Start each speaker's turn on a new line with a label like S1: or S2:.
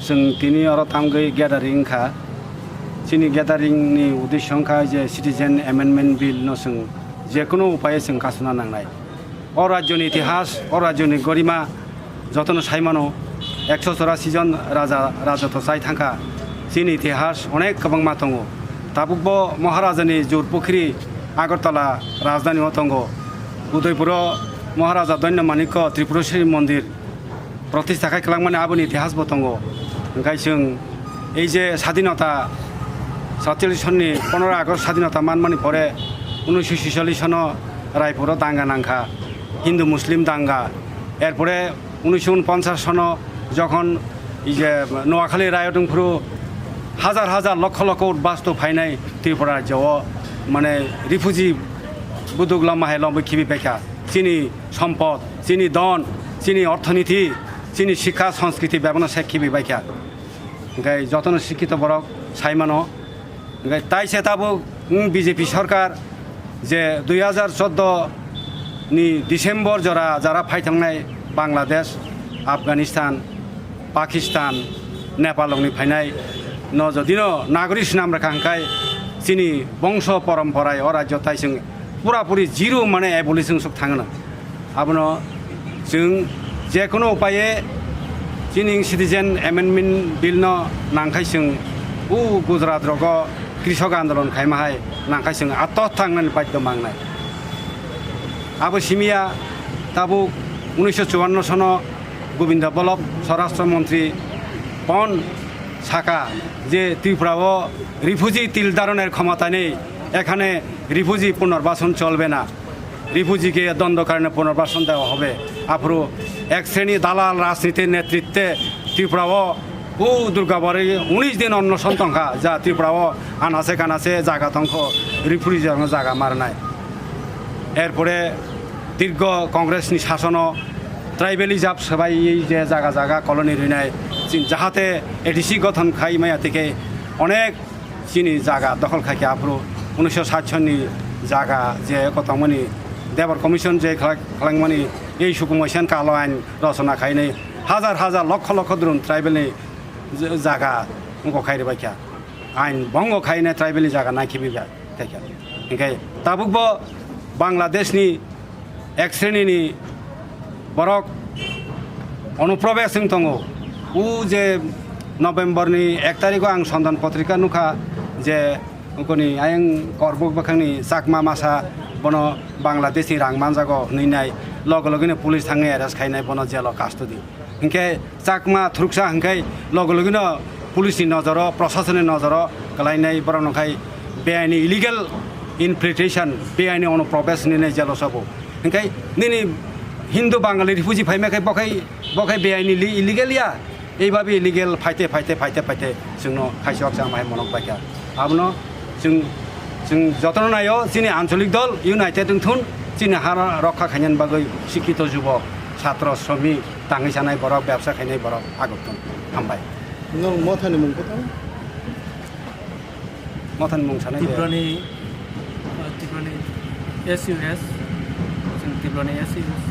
S1: जों दिनै आरो थामगै ग्यादारिं खा जोंनि ग्यादारिंनि उद्देश्यखा जे सिटिजेन एमेन्डमेन्ट बिल न जों जेकुनु उपाय जों कासुना नांनाय अ राज्यनि इतिहास अ राज्यनि गरिमा जतन साइमानो 184 जन राजा राजत्व साइ थांखा जोंनि इतिहास अनेक गोबां मा दङ ताबुकबो महाराजानि जुरपुख्रि आगरतला राजधानी दङ उदयपुर महाराजा दैन्य मानिक्य त्रिपुरेश्वरी मन्दिर प्रतिष्ठा खालामनानै आबुनि इतिहासबो दङ ओंखाय जों এই যে স্বাধীনতা 47 सननि 15 আগস্ট স্বাধীনতা মানমানি পরে 1946 সন রায়পুরও দাঙ্গা নাংখা হিন্দু মুসলিম দাঙ্গা এরপরে 1949 সন যখন এই যে নোয়াখালী রায়টংপুরু হাজার হাজার লক্ষ লক্ষ উদ্বাস্তু ফাইনাই ত্রিপুরা রাজ্যও মানে রিফিউজি বুদুগলা মাহেল বৈখিবি বেখা চিনি সম্পদ চিনি দন চিনি অর্থনীতি চিনি শিক্ষা সংস্কৃতি ব্যবনা শেখিবি বাইখা ओंखाय जतन शिक्षित बरक साइमानो ओंखाय ताइसे ताबो बीजेपी सरकार जे 2014 नि डिसेम्बर जरा जारा फाइथांनाय बांलादेश आफगानिस्तान पाकिस्तान नेपालनि फाइनाय न जदिनो नागरिक नाम राखांखाय चिनि वंश परम्पराय अ राज्य ताइसों पुरापुरि जिरो माने एबलिशन सक थाङोना आबनो जों जेकुनु उपाये जोंनि सिटिजेन एमेन्डमेन्ट बिल न नांखायजों गुजरात रग कृषक आन्दोलन खायमाहाय नांखायजों आत्महत्या बाध्य मांनाय आबो सिमिया ताबु 1954 सन गोविंद बल्लभ स्वराष्ट्र मंत्री पन साका जे त्रिपुराओ रिफिउजी तिलदारনের ক্ষমতা নেই এখানে রিফিউজি পুনর্বাসন চলবে না রিফিউজিকে দ্বন্দ্ব কারণে পুনর্বাসন দেওয়া হবে আফরো এক শ্রেণী দালাল রাজনীতির নেতৃত্বে ত্রিপুরাও দুর্গাবারে 19 দিন অন্য সন্তংখা যা ত্রিপুরাও আনাসে কানাসে জায়গা তংখ রিফিউজি জায়গা মারনায় এরপরে দীর্ঘ কংগ্রেসনি শাসনও ট্রাইবেলিজাম সবাই এই যে জায়গা জায়গা কলোনি রইনায় যাহাতে এডিসি গঠন খাইমায়া থেকে অনেক চিনি জায়গা দখল খাইকে আফরো 1960 সননি জায়গা যে কতমনি দেবর কমিশন যে খালাংমানি এই সুকুময়সান কালো আইন রচনা খাইনাই হাজার হাজার লক্ষ লক্ষ দ্রুন ট্রাইবেলনি জায়গা খাইরে বাইখা আইন ভঙ্গ খাইনে ট্রাইবেলনি জায়গা নাইখিবিবা খাইখা ओंखाय ताबुकबो बांलादेशनि एक श्रेणीनि बरक अनुप्रवेश दङ उ जे नभेम्बरनि 1 तारिखआव आं सन्धान पत्रिका नुखा जे उनकोनि आयं करबुक बाखांनि चाकमा मासा बनो बांलादेशनि रांमानजागो नैनाय लगे लगेनो पुलिस थाङै एरेस्ट खायनाय बनो जेल कास्टडी ओंखाय चाकमा थ्रुकसा ओंखाय लगे लगेनो पुलिसनि नजर प्रशासननि नजर गलायनाय बरनखाय बेआइनि इलिगेल इनफिल्ट्रेशन बेआइनि अनुप्रवेश निनाय जेल सबो ओंखाय निनि हिंदू बांगाली रिफिउजी फाइमाखै बखाय बेआइनि इलिगेलिया এইভাবে ইলিগেল ফাইতে ফাইতে ফাইতে ফাইতে जोंनो खायसक जामाय मनक बायखा आबनो जों जतन नायो जोंनि आঞ্চলিক दल इउनाइटेड थुन जोंनि हा रक्षा खायनायनि बागै शिक्षित युवक छात्र श्रमिक दाङै जानाय बरक व्यवसा खायनाय बरक आगतन हामबाय
S2: नों मथानि मुंखौ
S1: मथानि मुं सानाय
S3: त्रिपुरानि एसइउएस जों त्रिपुरानि एसइउएस